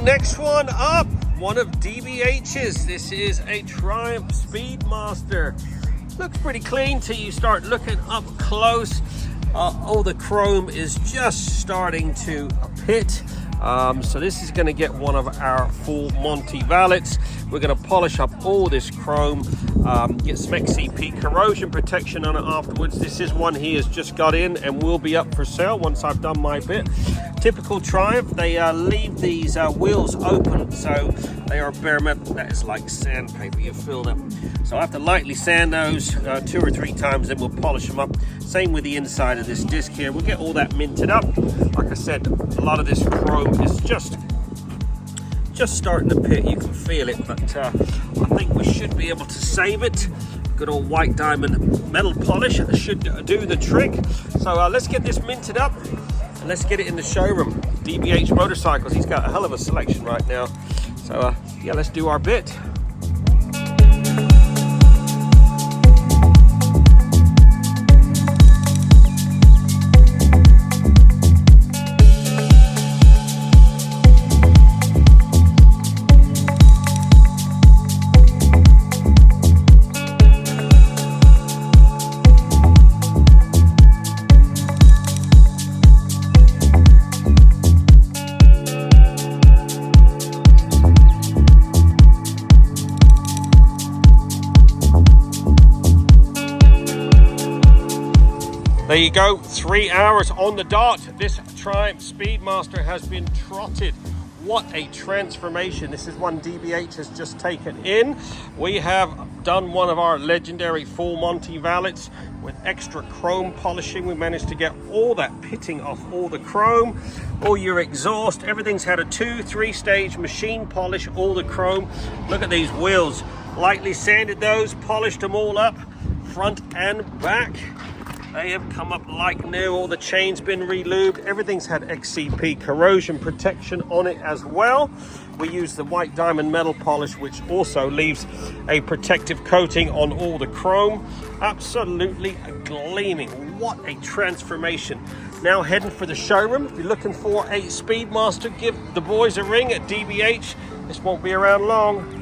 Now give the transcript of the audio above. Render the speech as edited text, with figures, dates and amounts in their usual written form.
next one up, one of DBH's. This is a Triumph Speedmaster. Looks pretty clean till you start looking up close. Oh, the chrome is just starting to pit. So this is going to get one of our full Monty valets. We're going to polish up all this chrome, get some XCP corrosion protection on it afterwards. This is one he has just got in and will be up for sale once I've done my bit. Typical Triumph, they leave these wheels open, so they are bare metal. That is like sandpaper, you feel them. So I have to lightly sand those 2 or 3 times, then we'll polish them up. Same with the inside of this disc here. We'll get all that minted up. Like I said, a lot of this chrome is just starting to pit. You can feel it, but I think we should be able to save it. Good old white diamond metal polish should do the trick. So let's get this minted up and let's get it in the showroom. DBH Motorcycles, he's got a hell of a selection right now. So yeah, let's do our bit. There you go, 3 hours on the dot. This Triumph Speedmaster has been trotted. What a transformation. This is one DBH has just taken in. We have done one of our legendary full Monty valets with extra chrome polishing. We managed to get all that pitting off all the chrome, all your exhaust. Everything's had a 2-3 stage machine polish, all the chrome. Look at these wheels. Lightly sanded those, polished them all up, front and back. They have come up like new. All the chains been re-lubed. Everything's had XCP corrosion protection on it as well. We use the white diamond metal polish, which also leaves a protective coating on all the chrome. Absolutely gleaming. What a transformation. Now heading for the showroom. If you're looking for a Speedmaster, give the boys a ring at DBH. This won't be around long.